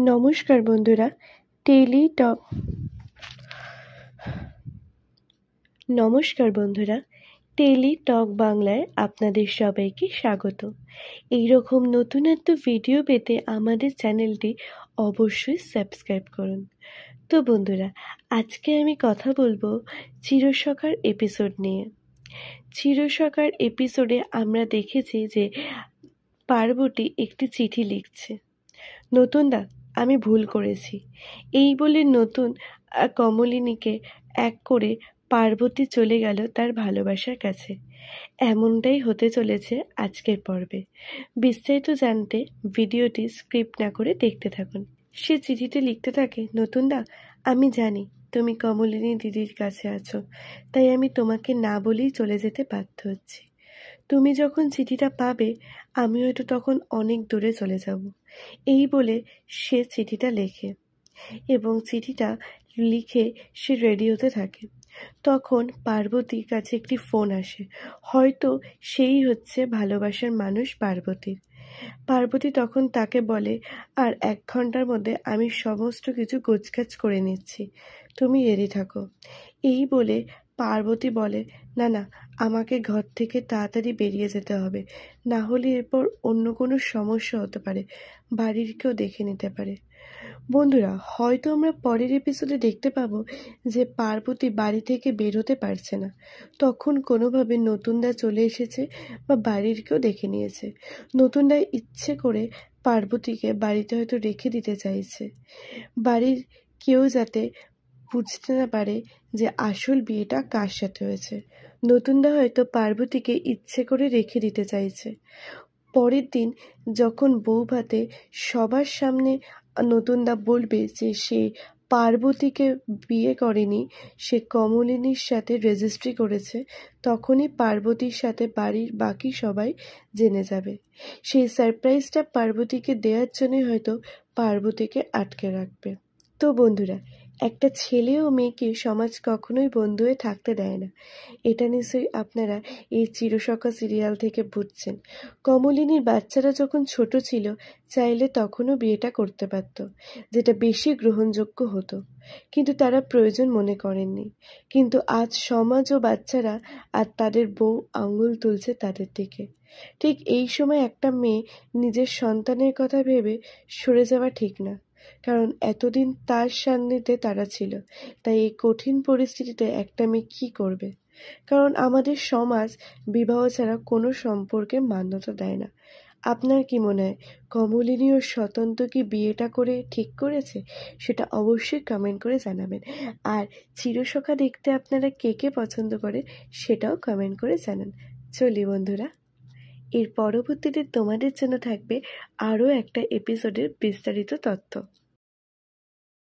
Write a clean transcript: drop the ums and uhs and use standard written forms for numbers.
নমস্কার বন্ধুরা, Teletalk Teletalk বাংলায় আপনাদের সবাইকে স্বাগত। এইরকম নতুন ভিডিও পেতে আমাদের চ্যানেলটি অবশ্যই সাবস্ক্রাইব করুন। তো বন্ধুরা, আজকে আমি কথা বলবো চিরসখার এপিসোড নিয়ে। চিরসখার এপিসোডে আমরা দেখেছি যে পার্বতী একটি চিঠি লিখছে। নতুনদা, আমি ভুল করেছি, এই বলে নতুন কমলিনীকে এক করে পার্বতী চলে গেল তার ভালোবাসার কাছে। এমনটাই হতে চলেছে আজকের পর্বে। বিস্তারিত জানতে ভিডিওটি স্ক্রিপ্ট না করে দেখতে থাকুন। সে চিঠিতে লিখতে থাকে, নতুনদা, আমি জানি তুমি কমলিনী দিদির কাছে আছো, তাই আমি তোমাকে না বলেই চলে যেতে বাধ্য হচ্ছি। তুমি যখন চিঠিটা পাবে, আমি হয়তো তখন অনেক দূরে চলে যাব। এই বলে সে চিঠিটা লেখে এবং চিঠিটা লিখে সে রেডি হতে থাকে। তখন পার্বতীর কাছে একটি ফোন আসে। হয়তো সেই হচ্ছে ভালোবাসার মানুষ পার্বতীর। পার্বতী তখন তাকে বলে, আর 1 ঘন্টার মধ্যে আমি সমস্ত কিছু গোছগাছ করে নিচ্ছি, তুমি রেডি থাকো। এই বলে পার্বতী বলে, না না, আমাকে ঘর থেকে তাড়াতাড়ি বেরিয়ে যেতে হবে, না হলে এরপর অন্য কোনো সমস্যা হতে পারে, বাড়ির কেউ দেখে নিতে পারে। বন্ধুরা, হয়তো আমরা পরের এপিসোডে দেখতে পাবো যে পার্বতী বাড়ি থেকে বের হতে পারছে না, তখন কোনোভাবে নতুনদা চলে এসেছে বা বাড়ির কেউ দেখে নিয়েছে। নতুনদা ইচ্ছে করে পার্বতীকে বাড়িতে হয়তো রেখে দিতে চাইছে, বাড়ির কেউ যাতে বুঝতে না পারে যে আসল বিয়েটা কার সাথে হয়েছে। নতুনদা হয়তো পার্বতীকে ইচ্ছে করে রেখে দিতে চাইছে। পরের দিন যখন বউ ভাতে সবার সামনে নতুনদা বলবে যে সে পার্বতীকে বিয়ে করেনি, সে কমলিনীর সাথে রেজিস্ট্রি করেছে, তখনই পার্বতীর সাথে বাড়ির বাকি সবাই জেনে যাবে। সেই সারপ্রাইজটা পার্বতীকে দেওয়ার জন্যই হয়তো পার্বতীকে আটকে রাখবে। তো বন্ধুরা, একটা ছেলে ও মেয়েকে সমাজ কখনোই বন্ধু হয়ে থাকতে দেয় না। এটা নিশ্চয়ই আপনারা এই চিরসখা সিরিয়াল থেকে বুঝছেন। কমলিনীর বাচ্চারা যখন ছোট ছিল, চাইলে তখনও বিয়েটা করতে পারত, যেটা বেশি গ্রহণযোগ্য হতো, কিন্তু তারা প্রয়োজন মনে করেননি। কিন্তু আজ সমাজ ও বাচ্চারা আর তাদের বউ আঙুল তুলছে তাদের দিকে। ঠিক এই সময় একটা মেয়ে নিজের সন্তানের কথা ভেবে সরে যাওয়া ঠিক না, কারণ এতদিন তার সান্নিধ্যে তারা ছিল। তাই এই কঠিন পরিস্থিতিতে একটা মেয়ে কি করবে? কারণ আমাদের সমাজ বিবাহ ছাড়া কোনো সম্পর্কে মান্যতা দেয় না। আপনার কি মনে হয়, কমলিনী ও স্বতন্ত্র কি বিয়েটা করে ঠিক করেছে? সেটা অবশ্যই কমেন্ট করে জানাবেন। আর চিরসখা দেখতে আপনারা কে কে পছন্দ করে সেটাও কমেন্ট করে জানান। চলি বন্ধুরা, এর পরবর্তীতে তোমাদের জন্য থাকবে আরও একটা এপিসোডের বিস্তারিত তথ্য।